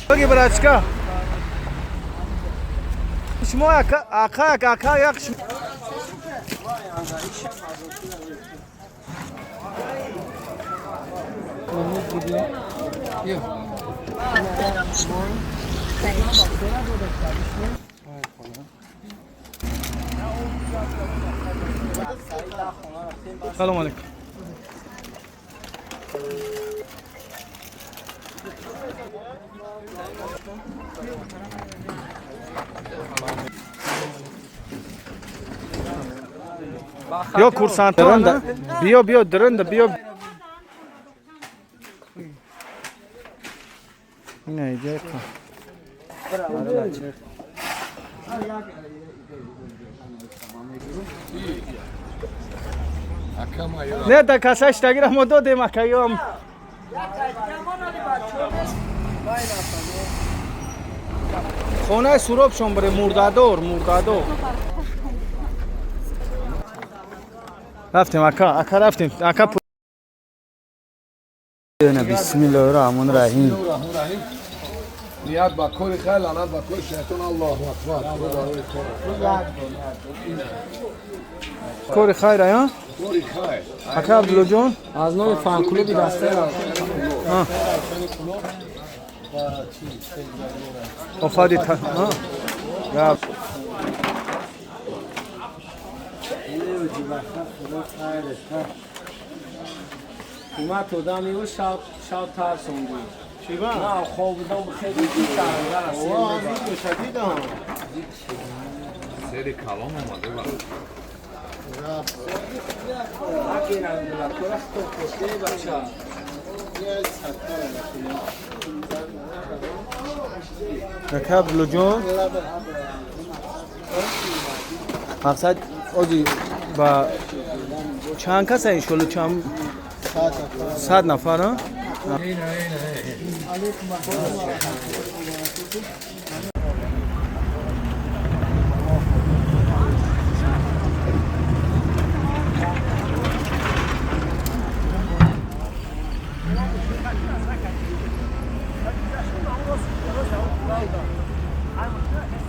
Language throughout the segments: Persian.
Bagi bratska. Shmo aka yak. Salam alaikum. Yo kursant dırında. Biyo dırında biyo. Ne diyecek? Ne da kasaş da gira modo de makayom. خونه سراب شون بره مردادور رفتیم اکا رفتیم اکا بسم الله الرحمن الرحیم نیت با کار خیلی لعنت با کار شیطان الله اکبر کار خیر یا کار خیر اکا عبدالله جان از نام فن کلوب دسته آفرین یا اومد تو دمی و شب ترسوندی چی با؟ نه خواب بودم خیلی سرگر است شدیدم سری کلام اومده با اکا عبدالله جان مقصد آجی با چند کس این شلو چند 100 نفر ها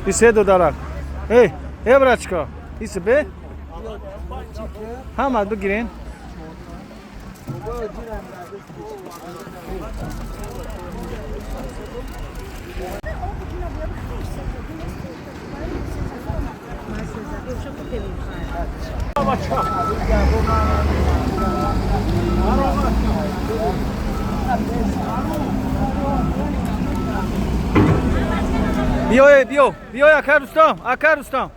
İse do darak. Hey, bratçka. İse be. Hamad begirin. بیو اکا رستم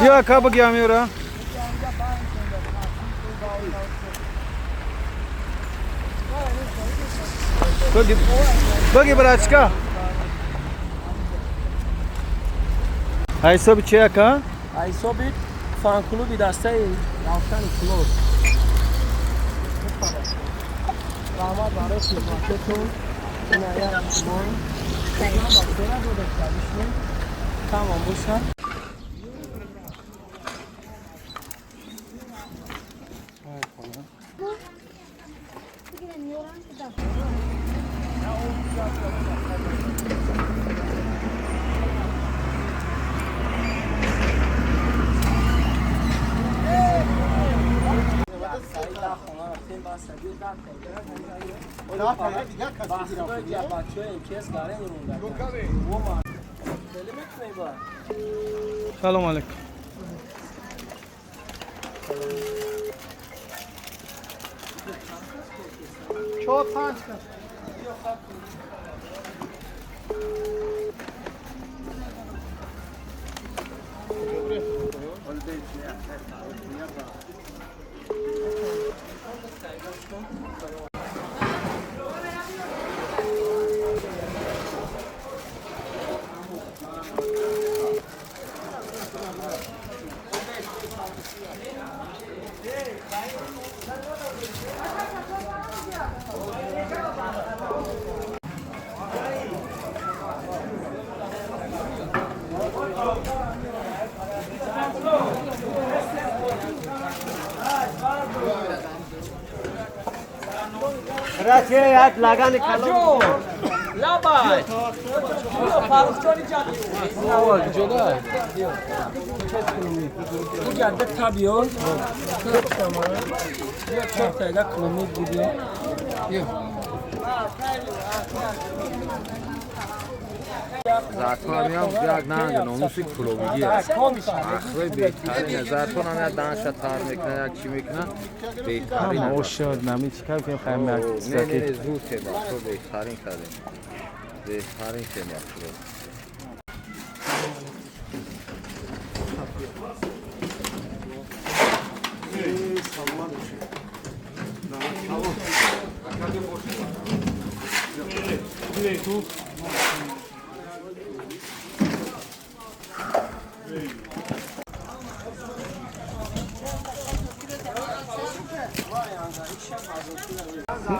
بیا اکا بگیا میورا بگی براتشکا ایسا چی اکا؟ ایسا بید فن کلوبی دسته رفتن کلوب رحمت برای خدمتتون عنایت شما تمام باشن سلام علیکم چهار پنج راستی یاد لگانی کلو لابای بیا فاروق جانی جادی آوال جدا این جاده تابیون بیا چه تایده کلومی بودیم زعفران هم جاگ نه ناموسی کلوبیگی است. اخوی بهترین زعفران هم یک دانش تار میکنه یک چی میکنه بهترین. اما شد نمی چیکار کنیم خیلی نه مرد زود که تو بهترین کردیم. بهترین که میاد.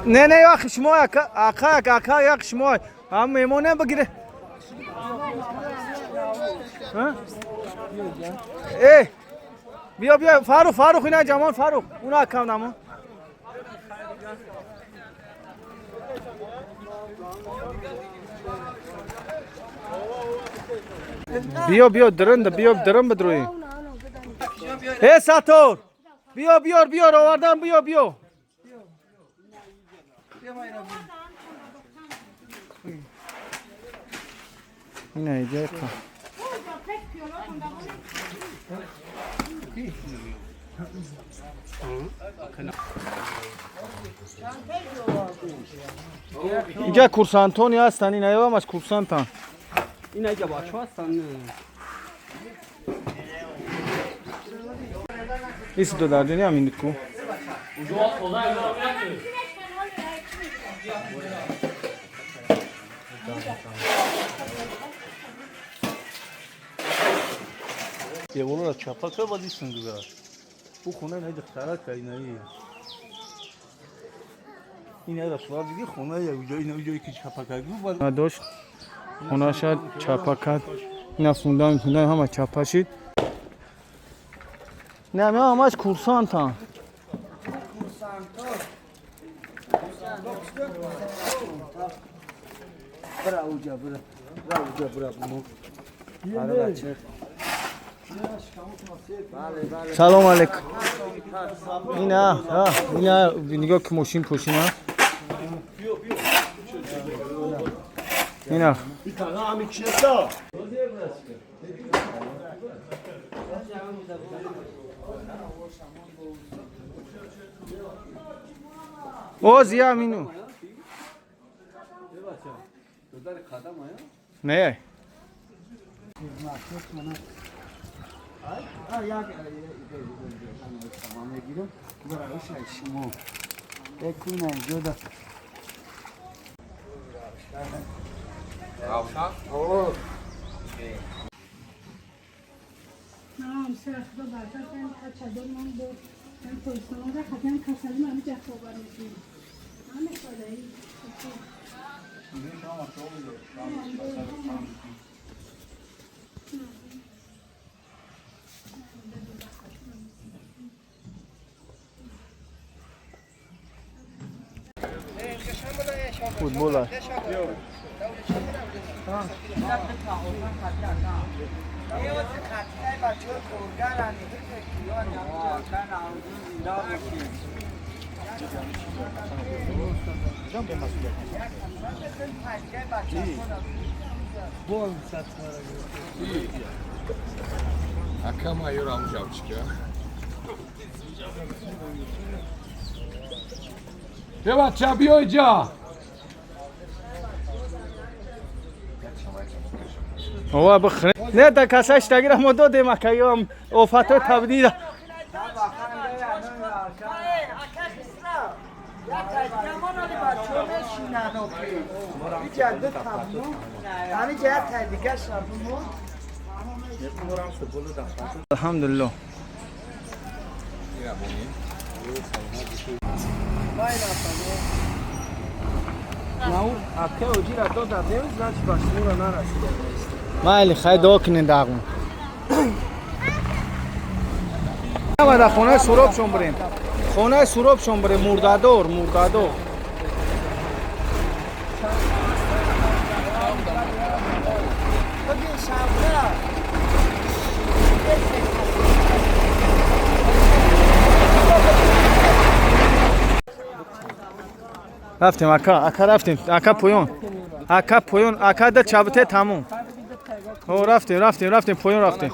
نه نه یا شما اکا یا شما هم میمونه بگیره ای بیا فاروق اینا جمان فاروق اونا اکا نامو بیا درم بدروی ای ساتور بیا آوردم بیا اینه ایجا کن اینجا کورسانتونی هستن این ایوام از کورسانتان این اینجا بچه هستن ایسی $2 не ам индику Devonora çapaka vadisın gibi. Bu konu ne diktarat kaynayı. Yine de sular dedi konu ya ucayı ki çapaka gibi var. داشت خونه شد چپا کرد اینا خوندن همه چپا شد نه همه همش کورسانت هم سلام علیکم اینا نگاه که ماشین پشینه اینا او زیا مینو نه نام سرخ رو برداشتن چادر من با من پرسنان را خدم کسلی من جه خبر میکنم همه کاری فوتبال Aka maior amcavçık ya. Devat çabiyo ica. هو بخره نه در کسایش تگیر ما دادیم اکایی هم آفتای تبدیل الحمدلله مالی خیلی دعا کنین داغون ما در خونه سروب شون بریم خونه سروب شون بریم مردادور رفتیم اکا رفتیم اکا پویون اکا در چابته تموم رفتیم پویون رفتیم